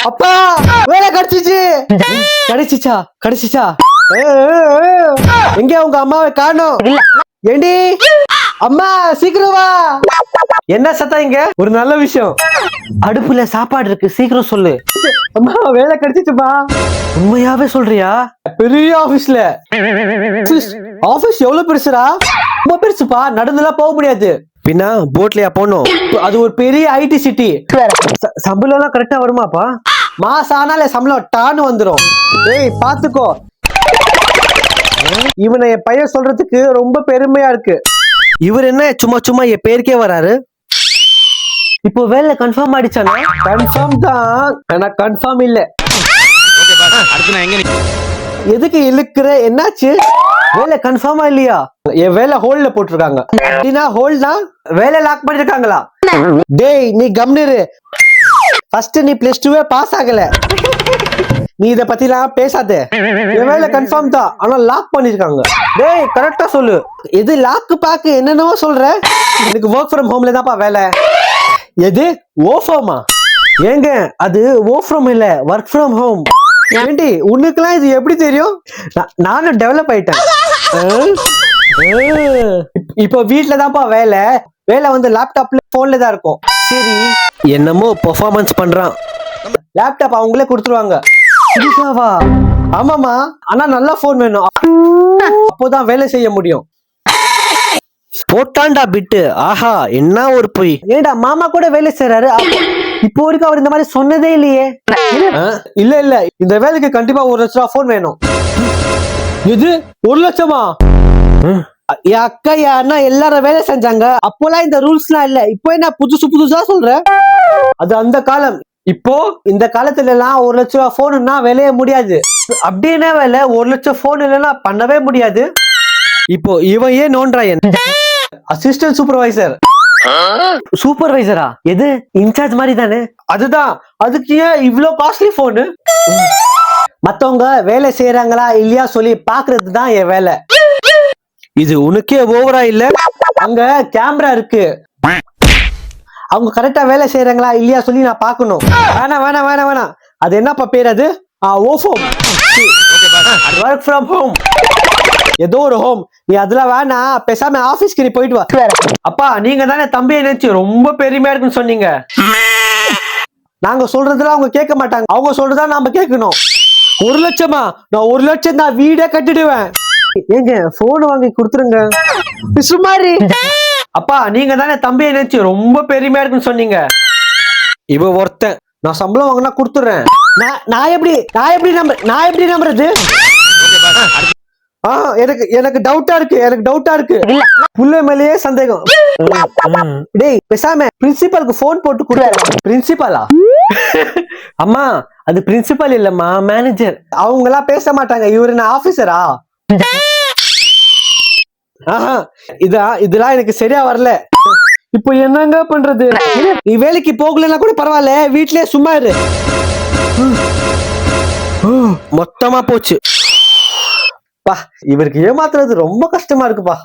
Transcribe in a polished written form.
அப்பா வேலை கிடைச்சிச்சு. கிடைச்சிச்சா கிடைச்சிச்சா? எங்க உங்க அம்மாவை காணோம்? ஏண்டி அம்மா சீக்கிரம் வா. என்ன சத்தம் இங்க? ஒரு நல்ல விஷயம். அடுப்புல சாப்பாடு இருக்கு, சீக்கிரம் சொல்லு. அம்மா வேலை கிடைச்சிச்சுமா. உண்மையாவே சொல்றியா? பெரிய ஆபீஸ்ல. ஆபீஸ் எவ்வளவு பெருசுடா? ரொம்ப பெருசுப்பா, நடந்துலாம் போக முடியாது. பின்னா போட்லயா போனோம்? அது ஒரு பெரிய ஐடி சிட்டி. சம்பளம் எல்லாம் கரெக்டா வருமாப்பா? மாசம் ஆனாலே சம்பளம் டான்னு வந்துரும். ஏய் பாத்துக்கோ, இவனை என் பையன் சொல்றதுக்கு ரொம்ப பெருமையா இருக்கு. இவர் என்ன சும்மா சும்மா என் பேருக்கே வராரு. இப்போ வேலை கன்ஃபார்ம் ஆயிடுச்சானா? கன்ஃபார்ம் தான், ஆனா கன்ஃபார்ம் இல்ல. எதுக்கு இழுக்கிற? என்னாச்சு? வேலை கன்ஃபார்மா இல்லையா? என் வேலை ஹோல்ட்ல போட்டிருக்காங்க. அப்படின்னா ஹோல்ட்னா வேலை லாக் பண்ணிருக்காங்களா? டேய் நீ கம்னிரு. ஃபர்ஸ்ட் நீ +2 பாஸ் ஆகல. நீ இத பத்திலாம் பேசாத. என் வேலை கன்ஃபார்ம் தான், ஆனா லாக் பண்ணிருக்காங்க. டேய் கரெக்டா சொல்லு. எது லாக் பாக்கு என்னென்னவோ சொல்ற? எனக்கு ஒர்க் ஃப்ரம் ஹோம்ல தான்ப்பா வேலை. எது ஓ ஃப்ரமா? ஏங்க அது ஓ ஃப்ரம் இல்ல, ஒர்க் ஃப்ரம் ஹோம். ஏண்டி உனக்குலாம் இது எப்படி தெரியும்? நானும் டெவலப் ஆயிட்டேன். இப்போ வீட்ல தான்ப்பா வேலை. வேலை வந்து லேப்டாப்ல போன்ல தான் இருக்கும். சரி என்னமோ பெர்ஃபார்மன்ஸ் பண்றான். லேப்டாப் அவங்களே கொடுத்துருவாங்க. புதுசாவா? ஆமாமா, ஆனா நல்ல போன் வேணும், அப்போதான் வேலை செய்ய முடியும். போட்டான்டா பிட்டு. ஆஹா என்ன ஒரு பொய். ஏண்டா மாமா கூட வேலை செய்யறாரு, இப்போ வரைக்கும் அவர் இந்த மாதிரி சொன்னதே இல்லையே. இல்ல இல்ல, இந்த வேலைக்கு கண்டிப்பா 1 லட்சம் ரூபா போன் வேணும். இது 1 லட்சமா? என் அக்கா என் அண்ணா எல்லாரும் வேலை செஞ்சாங்க, அப்போலாம் இந்த ரூல்ஸ்லாம் இல்ல. இப்போ என்ன புதுசு புதுசா சொல்ற? அது அந்த காலம். இப்போ இந்த காலத்துல எல்லாம் 1 லட்சம் ரூபா போனுன்னா வேலையே முடியாது. அப்படின்னா வேலை 1 லட்சம் போன் இல்லைன்னா பண்ணவே முடியாது. இப்போ இவன் ஏன் நோன்றாயன்? Assistant supervisor. சூப்பர்வைசரா? எது இன்சார்ஜ் மாதிரி தானே? அதுதான். அதுக்கு ஏன் இவ்ளோ காஸ்ட்லி போனு? மத்தவங்க வேலை செய்யறாங்களா இல்லையா சொல்லி பாக்குறது தான் என் வேலை. இது உனக்கே ஓவரா இல்ல? அங்க கேமரா இருக்கு, அவங்க கரெக்டா வேலை செய்யறாங்களா இல்லையா சொல்லி நான் பாக்கணும். வேணாம் வேணாம் வேணாம் வேணாம். அது என்னப்பா பேர்? அது ஓஃபோம், ஒர்க் ஃப்ரம் ஹோம். ஏதோ ஒரு ஹோம். நீ அதெல்லாம் வேணா, பேசாம ஆபீஸ்க்கு நீ போயிட்டு வா. அப்பா நீங்க தானே தம்பியை நினைச்சு ரொம்ப பெருமையா இருக்குன்னு சொன்னீங்க. நாங்க சொல்றதுலாம் அவங்க கேட்க மாட்டாங்க, அவங்க சொல்றதா நாம கேட்கணும். 1 லட்சமா? நான் 1 லட்சம் தான் வீடே கட்டிடுவேன். ஏங்க போன் வாங்கி கொடுத்துருங்க. சுமாரி. அப்பா நீங்க தானே தம்பியை நினைச்சு ரொம்ப பெருமையா இருக்குன்னு சொன்னீங்க. இவ ஒருத்தன் நான் சம்பளம் வாங்கினா கொடுத்துறேன். நான் எப்படி நம்புறது? எனக்கு டவுட்டா இருக்கு. புள்ள மேலேயே சந்தேகம். டேய் பேசாம பிரின்சிபலுக்கு போன் போட்டு கொடுங்க. பிரின்சிபலா? அம்மா அது பிரின்சிபல் இல்லம்மா, மேனேஜர். அவங்க எல்லாம் பேச மாட்டாங்க. இவரு என்ன ஆபீசரா? இதெல்லாம் எனக்கு சரியா வரல. இப்போ என்னங்க பண்றது? நீ வேலைக்கு போகலன்னா கூட பரவாயில்ல, வீட்லயே சும்மா இரு. மொத்தமா போச்சு. இவருக்கு ஏமாத்துறது ரொம்ப கஷ்டமா இருக்குப்பா.